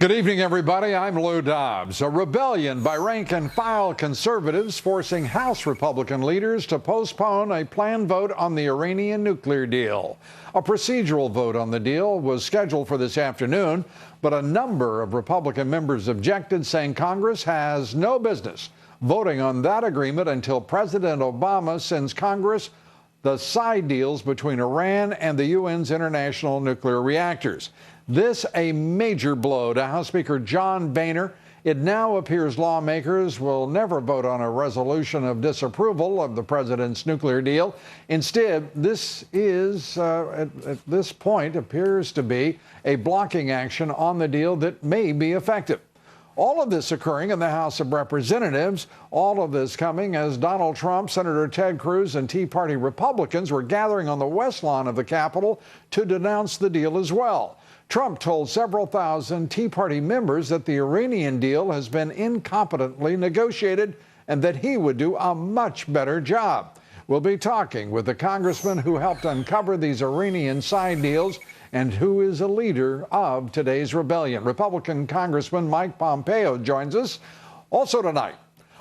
Good evening, everybody. I'm Lou Dobbs. A rebellion by rank-and-file conservatives forcing House Republican leaders to postpone a planned vote on the Iranian nuclear deal. A procedural vote on the deal was scheduled for this afternoon, but a number of Republican members objected, saying Congress has no business voting on that agreement until President Obama sends Congress the side deals between Iran and the UN's international nuclear reactors. This a major blow to House Speaker John Boehner. It now appears lawmakers will never vote on a resolution of disapproval of the president's nuclear deal. Instead, this is, at this point, appears to be a blocking action on the deal that may be effective. All of this occurring in the House of Representatives, all of this coming as Donald Trump, Senator Ted Cruz, and Tea Party Republicans were gathering on the West Lawn of the Capitol to denounce the deal as well. Trump told several thousand Tea Party members that the Iranian deal has been incompetently negotiated and that he would do a much better job. We'll be talking with the congressman who helped uncover these Iranian side deals and who is a leader of today's rebellion. Republican Congressman Mike Pompeo joins us. Also tonight,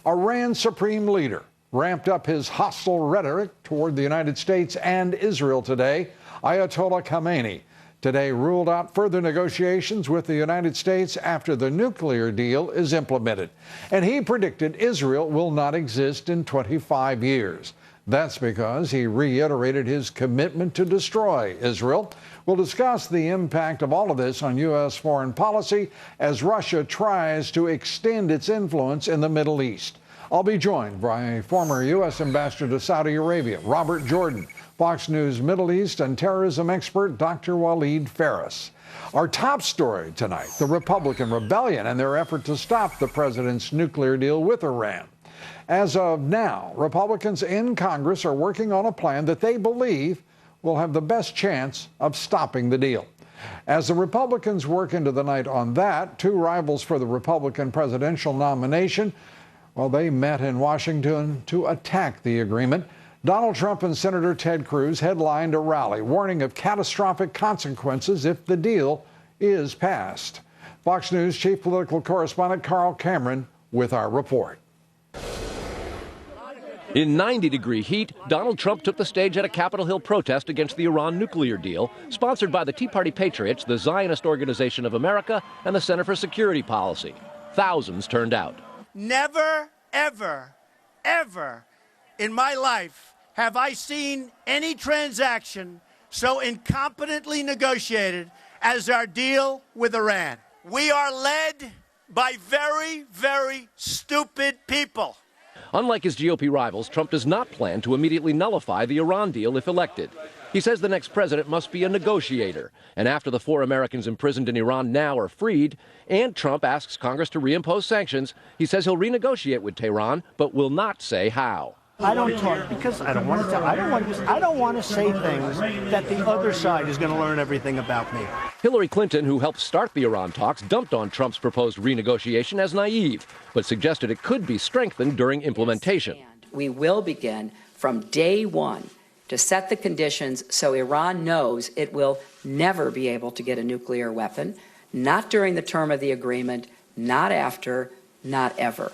Iran's supreme leader ramped up his hostile rhetoric toward the United States and Israel today. Ayatollah Khamenei today ruled out further negotiations with the United States after the nuclear deal is implemented. And he predicted Israel will not exist in 25 years. That's because he reiterated his commitment to destroy Israel. We'll discuss the impact of all of this on U.S. foreign policy as Russia tries to extend its influence in the Middle East. I'll be joined by former U.S. Ambassador to Saudi Arabia, Robert Jordan, Fox News Middle East and terrorism expert Dr. Waleed Phares. Our top story tonight, the Republican rebellion and their effort to stop the president's nuclear deal with Iran. As of now, Republicans in Congress are working on a plan that they believe will have the best chance of stopping the deal. As the Republicans work into the night on that, two rivals for the Republican presidential nomination, well, they met in Washington to attack the agreement. Donald Trump and Senator Ted Cruz headlined a rally warning of catastrophic consequences if the deal is passed. Fox News chief political correspondent Carl Cameron with our report. In 90-degree heat, Donald Trump took the stage at a Capitol Hill protest against the Iran nuclear deal, sponsored by the Tea Party Patriots, the Zionist Organization of America, and the Center for Security Policy. Thousands turned out. Never, ever, ever in my life have I seen any transaction so incompetently negotiated as our deal with Iran. We are led by very, very stupid people. Unlike his GOP rivals, Trump does not plan to immediately nullify the Iran deal if elected. He says the next president must be a negotiator. And after the 4 Americans imprisoned in Iran now are freed, and Trump asks Congress to reimpose sanctions, he says he'll renegotiate with Tehran, but will not say how. I don't talk because I don't want to tell. I don't want to say things that the other side is going to learn everything about me. Hillary Clinton, who helped start the Iran talks, dumped on Trump's proposed renegotiation as naive, but suggested it could be strengthened during implementation. We will begin from day one to set the conditions so Iran knows it will never be able to get a nuclear weapon, not during the term of the agreement, not after, not ever.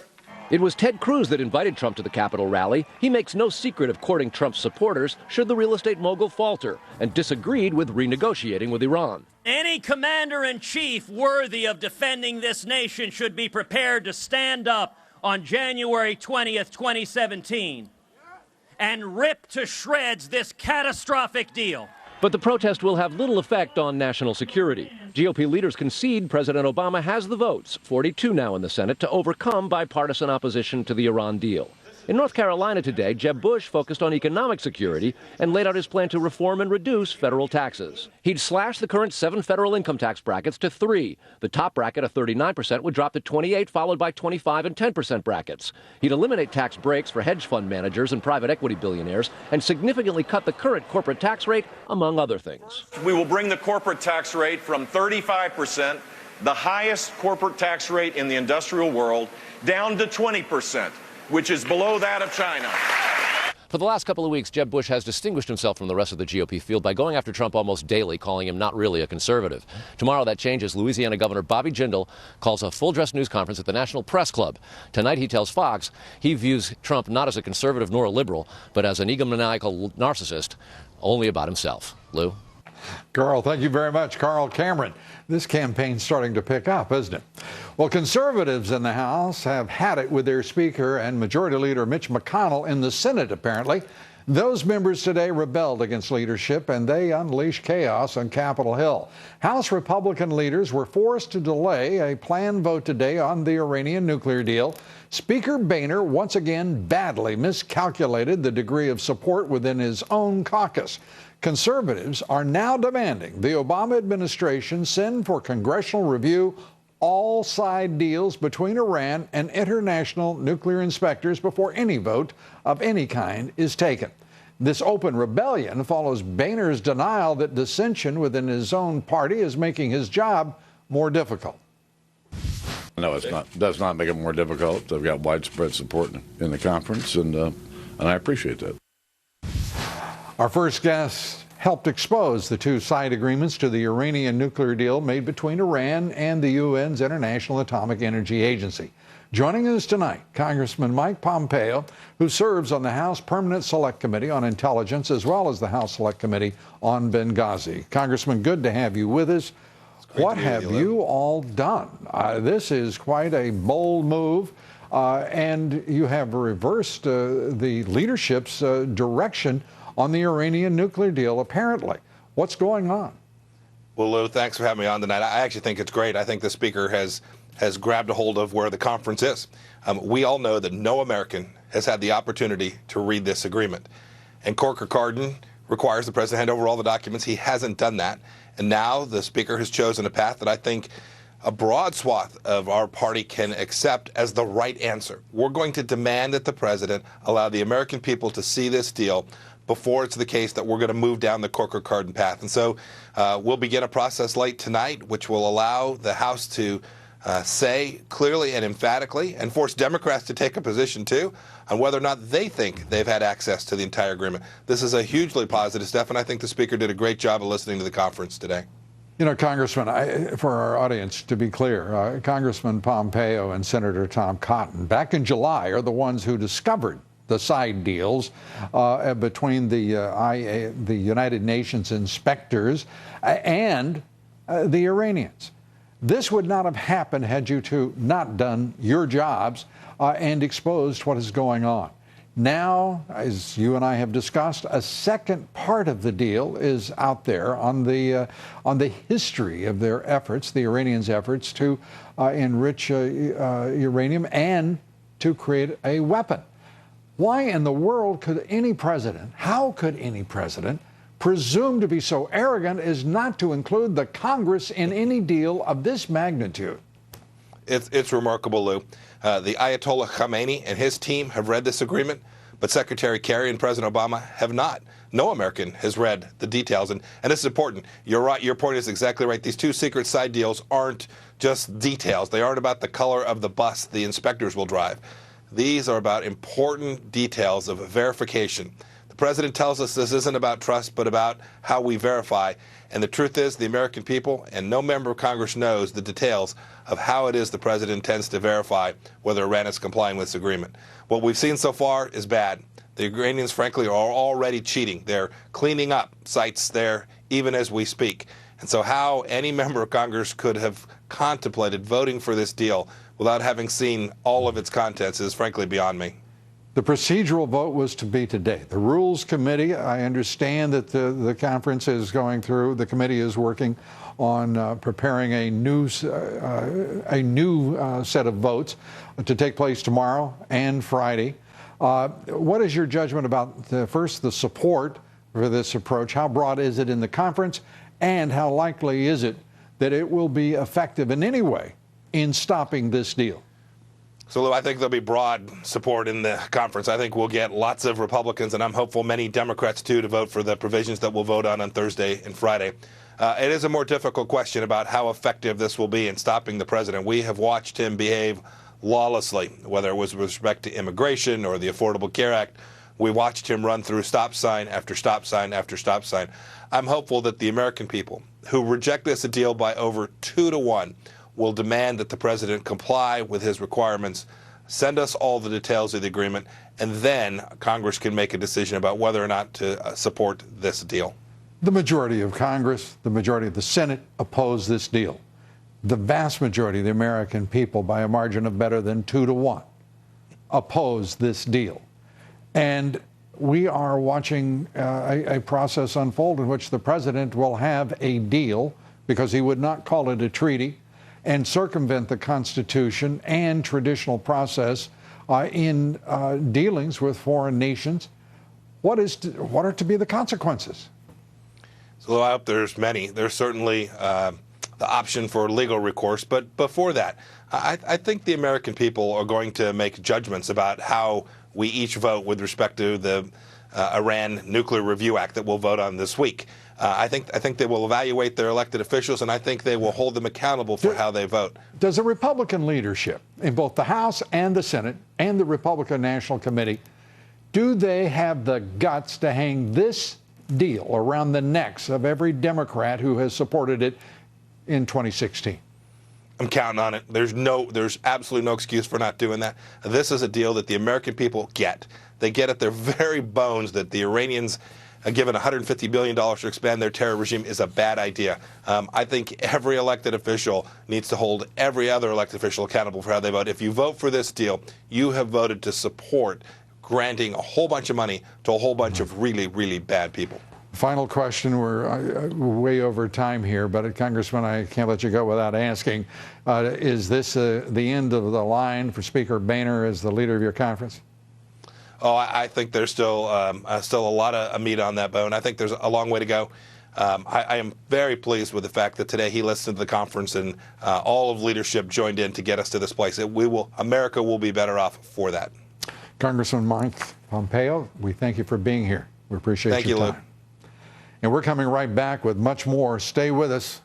It was Ted Cruz that invited Trump to the Capitol rally. He makes no secret of courting Trump's supporters should the real estate mogul falter, and disagreed with renegotiating with Iran. Any commander-in-chief worthy of defending this nation should be prepared to stand up on January 20th, 2017, and rip to shreds this catastrophic deal. But the protest will have little effect on national security. GOP leaders concede President Obama has the votes, 42 now in the Senate, to overcome bipartisan opposition to the Iran deal. In North Carolina today, Jeb Bush focused on economic security and laid out his plan to reform and reduce federal taxes. He'd slash the current 7 federal income tax brackets to 3. The top bracket of 39% would drop to 28, followed by 25 and 10% brackets. He'd eliminate tax breaks for hedge fund managers and private equity billionaires and significantly cut the current corporate tax rate, among other things. We will bring the corporate tax rate from 35%, the highest corporate tax rate in the industrial world, down to 20%. Which is below that of China. For the last couple of weeks, Jeb Bush has distinguished himself from the rest of the GOP field by going after Trump almost daily, calling him not really a conservative. Tomorrow that changes. Louisiana Governor Bobby Jindal calls a full-dress news conference at the National Press Club. Tonight he tells Fox he views Trump not as a conservative nor a liberal, but as an egomaniacal narcissist, only about himself. Lou? Carl, thank you very much. Carl Cameron. This campaign's starting to pick up, isn't it? Well, conservatives in the House have had it with their Speaker and Majority Leader Mitch McConnell in the Senate, apparently. Those members today rebelled against leadership, and they unleashed chaos on Capitol Hill. House Republican leaders were forced to delay a planned vote today on the Iranian nuclear deal. Speaker Boehner once again badly miscalculated the degree of support within his own caucus. Conservatives are now demanding the Obama administration send for congressional review all side deals between Iran and international nuclear inspectors before any vote of any kind is taken. This open rebellion follows Boehner's denial that dissension within his own party is making his job more difficult. No, it's not. Does not make it more difficult. They've got widespread support in the conference, and I appreciate that. Our first guest helped expose the two side agreements to the Iranian nuclear deal made between Iran and the UN's International Atomic Energy Agency. Joining us tonight, Congressman Mike Pompeo, who serves on the House Permanent Select Committee on Intelligence as well as the House Select Committee on Benghazi. Congressman, good to have you with us. What have you all done? This is quite a bold move, and you have reversed the leadership's direction on the Iranian nuclear deal, apparently. What's going on? Well, Lou, thanks for having me on tonight. I actually think it's great. I think the Speaker has grabbed a hold of where the conference is. We all know that no American has had the opportunity to read this agreement. And Corker Cardin requires the President hand over all the documents. He hasn't done that. And now the Speaker has chosen a path that I think a broad swath of our party can accept as the right answer. We're going to demand that the President allow the American people to see this deal before it's the case that we're going to move down the Corker-Cardin path. And so we'll begin a process late tonight, which will allow the House to say clearly and emphatically, and force Democrats to take a position, too, on whether or not they think they've had access to the entire agreement. This is a hugely positive step, and I think the Speaker did a great job of listening to the conference today. You know, Congressman, for our audience, to be clear, Congressman Pompeo and Senator Tom Cotton, back in July, are the ones who discovered the side deals between the United Nations inspectors and the Iranians. This would not have happened had you two not done your jobs and exposed what is going on. Now, as you and I have discussed, a second part of the deal is out there on the history of their efforts, the Iranians' efforts to enrich uranium and to create a weapon. Why in the world could any president, how could any president presume to be so arrogant as not to include the Congress in any deal of this magnitude? It's remarkable, Lou. The Ayatollah Khamenei and his team have read this agreement, but Secretary Kerry and President Obama have not. No American has read the details, and this is important. You're right. Your point is exactly right. These two secret side deals aren't just details. They aren't about the color of the bus the inspectors will drive. These are about important details of verification. The President tells us this isn't about trust, but about how we verify. And the truth is, the American people and no member of Congress knows the details of how it is the President intends to verify whether Iran is complying with this agreement. What we've seen so far is bad. The Iranians, frankly, are already cheating. They're cleaning up sites there even as we speak. And so how any member of Congress could have contemplated voting for this deal without having seen all of its contents is frankly beyond me. The procedural vote was to be today. The Rules Committee, I understand that the conference is going through, the committee is working on preparing a new set of votes to take place tomorrow and Friday. What is your judgment about, first, the support for this approach? How broad is it in the conference? And how likely is it that it will be effective in any way in stopping this deal? So, Lou, I think there'll be broad support in the conference. I think we'll get lots of Republicans, and I'm hopeful many Democrats, too, to vote for the provisions that we'll vote on Thursday and Friday. It is a more difficult question about how effective this will be in stopping the president. We have watched him behave lawlessly, whether it was with respect to immigration or the Affordable Care Act We watched him run through stop sign after stop sign after stop sign. I'm hopeful that the American people, who reject this deal by over 2-1, will demand that the president comply with his requirements, send us all the details of the agreement, and then Congress can make a decision about whether or not to support this deal. The majority of Congress, the majority of the Senate oppose this deal. The vast majority of the American people, by a margin of better than 2-1, oppose this deal. And we are watching a process unfold in which the president will have a deal, because he would not call it a treaty, and circumvent the Constitution and traditional process in dealings with foreign nations. What are to be the consequences? So I hope there's many. There's certainly the option for legal recourse. But before that, I think the American people are going to make judgments about how we each vote with respect to the Iran Nuclear Review Act that we'll vote on this week. I think they will evaluate their elected officials, and I think they will hold them accountable for how they vote. Does the Republican leadership in both the House and the Senate and the Republican National Committee, do they have the guts to hang this deal around the necks of every Democrat who has supported it in 2016? I'm counting on it. There's absolutely no excuse for not doing that. This is a deal that the American people get. They get at their very bones that the Iranians, given $150 billion to expand their terror regime, is a bad idea. I think every elected official needs to hold every other elected official accountable for how they vote. If you vote for this deal, you have voted to support granting a whole bunch of money to a whole bunch of really, really bad people. Final question. We're way over time here, but Congressman, I can't let you go without asking, is this the end of the line for Speaker Boehner as the leader of your conference? Oh, I think there's still a lot of meat on that bone. I think there's a long way to go. I am very pleased with the fact that today he listened to the conference and all of leadership joined in to get us to this place. America will be better off for that. Congressman Mike Pompeo, we thank you for being here. We appreciate your time. Thank you, Lou. And we're coming right back with much more. Stay with us.